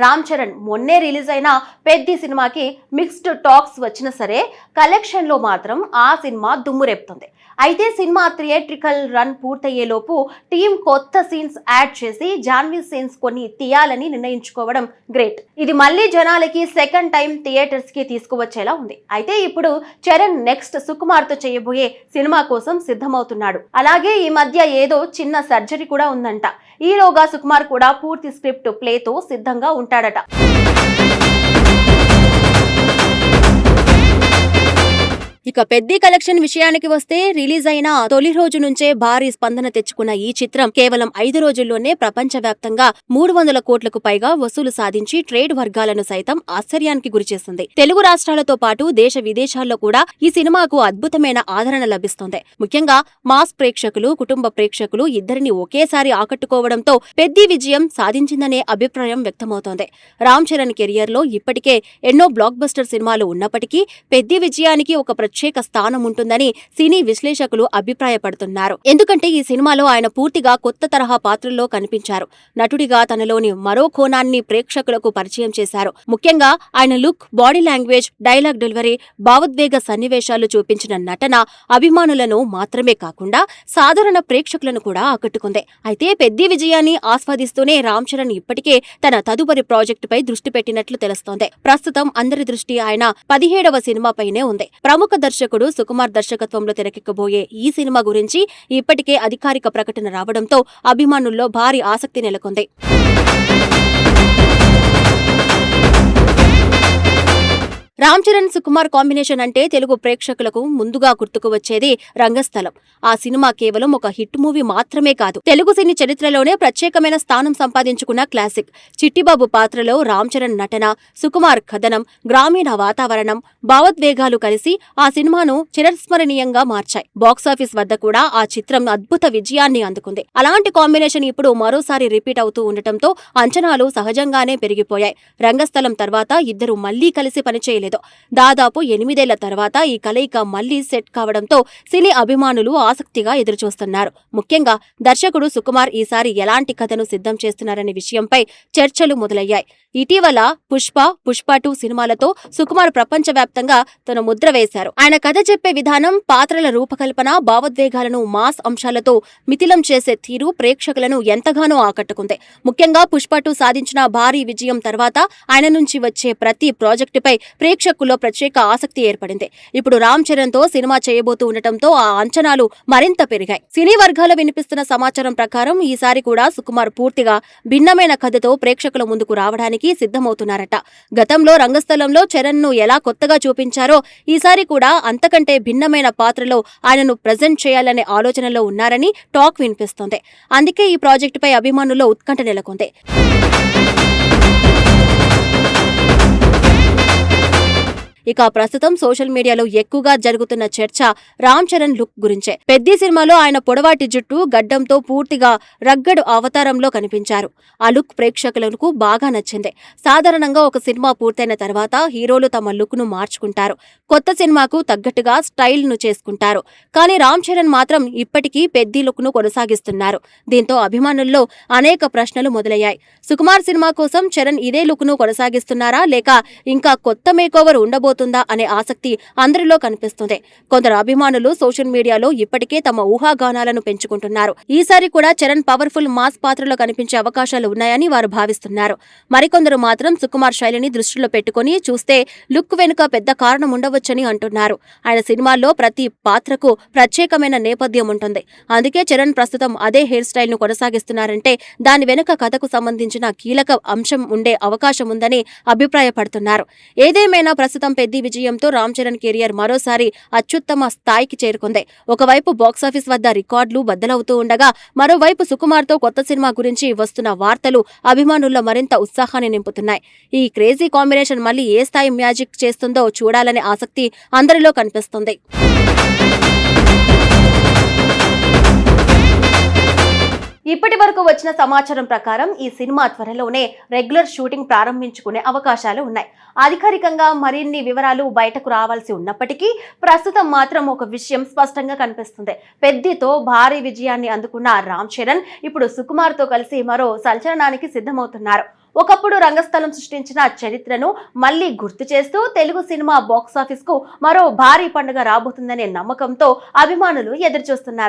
రామ్ చరణ్ మొన్నే రిలీజ్ అయిన పెద్ది సినిమాకి మిక్స్డ్ టాక్స్ వచ్చినా సరే కలెక్షన్ లో మాత్రం ఆ సినిమా దుమ్ము రేపుతుంది. అయితే సినిమా థియేట్రికల్ రన్ పూర్తయ్యేలోపు టీం కొత్త సీన్స్ యాడ్ చేసి జాన్వీ సీన్స్ కొన్ని తీయాలని నిర్ణయించుకోవడం గ్రేట్. ఇది మళ్ళీ జనాలకి సెకండ్ టైం థియేటర్స్ కి తీసుకువచ్చేలా ఉంది. అయితే ఇప్పుడు చరణ్ నెక్స్ట్ సుకుమార్ తో చేయబోయే సినిమా కోసం సిద్ధమవుతున్నాడు. అలాగే ఈ మధ్య ఏదో చిన్న సర్జరీ కూడా ఉందంట. ఈలోగా సుకుమార్ కూడా పూర్తి స్క్రిప్ట్ ప్లేతో సిద్ధంగా ఉంటాడట. ఇక పెద్ది కలెక్షన్ విషయానికి వస్తే రిలీజ్ అయిన తొలి రోజు నుంచే భారీ స్పందన తెచ్చుకున్న ఈ చిత్రం కేవలం 5 రోజుల్లోనే ప్రపంచవ్యాప్తంగా 300 కోట్లకు పైగా వసూలు సాధించి ట్రేడ్ వర్గాలను సైతం ఆశ్చర్యానికి గురిచేసింది. తెలుగు రాష్ట్రాలతో పాటు దేశ విదేశాల్లో కూడా ఈ సినిమాకు అద్భుతమైన ఆదరణ లభిస్తోంది. ముఖ్యంగా మాస్ ప్రేక్షకులు, కుటుంబ ప్రేక్షకులు ఇద్దరిని ఒకేసారి ఆకట్టుకోవడంతో పెద్ది విజయం సాధించిందనే అభిప్రాయం వ్యక్తమవుతోంది. రామ్ చరణ్ కెరియర్ లో ఇప్పటికే ఎన్నో బ్లాక్ బస్టర్ సినిమాలు ఉన్నప్పటికీ పెద్ది విజయానికి ఒక ప్రత్యేక స్థానం ఉంటుందని సినీ విశ్లేషకులు అభిప్రాయపడుతున్నారు. ఎందుకంటే ఈ సినిమాలో ఆయన పూర్తిగా కొత్త తరహా పాత్రల్లో కనిపించారు. నటుడిగా తనలోని మరో కోణాన్ని ప్రేక్షకులకు పరిచయం చేశారు. ముఖ్యంగా ఆయన look, body language, dialogue delivery, భావోద్వేగ సన్నివేశాలు చూపించిన నటన అభిమానులను మాత్రమే కాకుండా సాధారణ ప్రేక్షకులను కూడా ఆకట్టుకుంది. అయితే పెద్ది విజయాన్ని ఆస్వాదిస్తూనే రామ్ చరణ్ ఇప్పటికే తన తదుపరి ప్రాజెక్టుపై దృష్టి పెట్టినట్లు తెలుస్తోంది. ప్రస్తుతం అందరి దృష్టి ఆయన 17వ సినిమాపైనే ఉంది. ప్రముఖ దర్శకుడు సుకుమార్ దర్శకత్వంలో తెరకెక్కబోయే ఈ సినిమా గురించి ఇప్పటికే అధికారిక ప్రకటన రావడంతో అభిమానుల్లో భారీ ఆసక్తి నెలకొంది. రామ్ చరణ్, సుకుమార్ కాంబినేషన్ అంటే తెలుగు ప్రేక్షకులకు ముందుగా గుర్తుకు వచ్చేది రంగస్థలం. ఆ సినిమా కేవలం ఒక హిట్ మూవీ మాత్రమే కాదు, తెలుగు సినీ చరిత్రలోనే ప్రత్యేకమైన స్థానం సంపాదించుకున్న క్లాసిక్. చిట్టిబాబు పాత్రలో రామ్ చరణ్ నటన, సుకుమార్ కథనం, గ్రామీణ వాతావరణం, భావోద్వేగాలు కలిసి ఆ సినిమాను చిరస్మరణీయంగా మార్చాయి. బాక్సాఫీస్ వద్ద కూడా ఆ చిత్రం అద్భుత విజయాన్ని అందుకుంది. అలాంటి కాంబినేషన్ ఇప్పుడు మరోసారి రిపీట్ అవుతూ ఉండటంతో అంచనాలు సహజంగానే పెరిగిపోయాయి. రంగస్థలం తర్వాత ఇద్దరు మళ్లీ కలిసి పనిచేయలేదు. దాదాపు 8 ఏళ్ల తర్వాత ఈ కలయిక మళ్లీ సెట్ కావడంతో సినీ అభిమానులు ఆసక్తిగా ఎదురుచూస్తున్నారు. ముఖ్యంగా దర్శకుడు సుకుమార్ ఈసారి ఎలాంటి కథను సిద్ధం చేస్తున్నారనే విషయంపై చర్చలు మొదలయ్యాయి. ఇటీవల పుష్ప, పుష్ప 2 సినిమాలతో సుకుమార్ ప్రపంచవ్యాప్తంగా తన ముద్ర వేశారు. ఆయన కథ చెప్పే విధానం, పాత్రల రూపకల్పన, భావోద్వేగాలను మాస్ అంశాలతో మితిలం చేసే తీరు ప్రేక్షకులను ఎంతగానో ఆకట్టుకుంది. ముఖ్యంగా పుష్ప 2 సాధించిన భారీ విజయం తర్వాత ఆయన నుంచి వచ్చే ప్రతి ప్రాజెక్టుపై ప్రేక్షకుల్లో ప్రత్యేక ఆసక్తి ఏర్పడింది. ఇప్పుడు రామ్ చరణ్ తో సినిమా చేయబోతూ ఉండటంతో ఆ అంచనాలు మరింత పెరిగాయి. సినీ వర్గాలు వినిపిస్తున్న సమాచారం ప్రకారం ఈసారి కూడా సుకుమార్ పూర్తిగా భిన్నమైన కథతో ప్రేక్షకుల ముందుకు రావడానికి సిద్ధమవుతున్నారట. గతంలో రంగస్థలంలో చరణ్ ను ఎలా కొత్తగా చూపించారో ఈసారి కూడా అంతకంటే భిన్నమైన పాత్రలో ఆయనను ప్రెజెంట్ చేయాలనే ఆలోచనలో ఉన్నారని టాక్ వినిపిస్తోంది. అందుకే ఈ ప్రాజెక్టుపై అభిమానుల్లో ఉత్కంఠ నెలకొంది. ఇక ప్రస్తుతం సోషల్ మీడియాలో ఎక్కువగా జరుగుతున్న చర్చ రామ్ చరణ్ లుక్ గురించే. పెద్ది సినిమాలో ఆయన పొడవాటి జుట్టు, గడ్డంతో పూర్తిగా రగ్గడు అవతారంలో కనిపించారు. ఆ లుక్ ప్రేక్షకులకు బాగా నచ్చింది. సాధారణంగా ఒక సినిమా పూర్తయిన తర్వాత హీరోలు తమ లుక్ ను మార్చుకుంటారు, కొత్త సినిమాకు తగ్గట్టుగా స్టైల్ ను చేసుకుంటారు. కానీ రామ్ చరణ్ మాత్రం ఇప్పటికీ పెద్ది లుక్ ను కొనసాగిస్తున్నారు. దీంతో అభిమానుల్లో అనేక ప్రశ్నలు మొదలయ్యాయి. సుకుమార్ సినిమా కోసం చరణ్ ఇదే లుక్ ను కొనసాగిస్తున్నారా, లేక ఇంకా కొత్త మేకోవర్ ఉండబోతుందా అనే ఆసక్తి అందరిలో కనిపిస్తుంది. కొందరు అభిమానులు సోషల్ మీడియాలో ఇప్పటికే తమ ఊహాగానాలను పెంచుకుంటున్నారు. ఈసారి కూడా చరణ్ పవర్ఫుల్ మాస్ పాత్రలో కనిపించే అవకాశాలు ఉన్నాయని వారు భావిస్తున్నారు. మరికొందరు మాత్రం సుకుమార్ శైలిని దృష్టిలో పెట్టుకుని చూస్తే లుక్ వెనుక పెద్ద కారణం ఉండవచ్చని అంటున్నారు. ఆయన సినిమాల్లో ప్రతి పాత్రకు ప్రత్యేకమైన నేపథ్యం ఉంటుంది. అందుకే చరణ్ ప్రస్తుతం అదే హెయిర్ స్టైల్ ను కొనసాగిస్తున్నారంటే దాని వెనుక కథకు సంబంధించిన కీలక అంశం ఉండే అవకాశం ఉందని అభిప్రాయపడుతున్నారు. ఏదేమైనా ప్రస్తుతం పెద్ది విజయంతో రామ్ చరణ్ కెరియర్ మరోసారి అత్యుత్తమ స్థాయికి చేరుకుంది. ఒకవైపు బాక్సాఫీస్ వద్ద రికార్డులు బద్దలవుతూ ఉండగా మరోవైపు సుకుమార్ తో కొత్త సినిమా గురించి వస్తున్న వార్తలు అభిమానుల్లో మరింత ఉత్సాహాన్ని నింపుతున్నాయి. ఈ క్రేజీ కాంబినేషన్ మళ్లీ ఏ స్థాయి మ్యాజిక్ చేస్తుందో చూడాలనే ఆసక్తి అందరిలో కనిపిస్తుంది. ఇప్పటి వరకు వచ్చిన సమాచారం ప్రకారం ఈ సినిమా త్వరలోనే రెగ్యులర్ షూటింగ్ ప్రారంభించుకునే అవకాశాలు ఉన్నాయి. అధికారికంగా మరిన్ని వివరాలు బయటకు రావాల్సి ఉన్నప్పటికీ ప్రస్తుతం మాత్రం ఒక విషయం స్పష్టంగా కనిపిస్తుంది. పెద్దితో భారీ విజయాన్ని అందుకున్న రామ్ చరణ్ ఇప్పుడు సుకుమార్ తో కలిసి మరో సంచలనానికి సిద్ధమవుతున్నారు. ఒకప్పుడు రంగస్థలం సృష్టించిన చరిత్రను మళ్లీ గుర్తు చేస్తూ తెలుగు సినిమా బాక్సాఫీస్ కు మరో భారీ పండుగ రాబోతుందనే నమ్మకంతో అభిమానులు ఎదురుచూస్తున్నారు.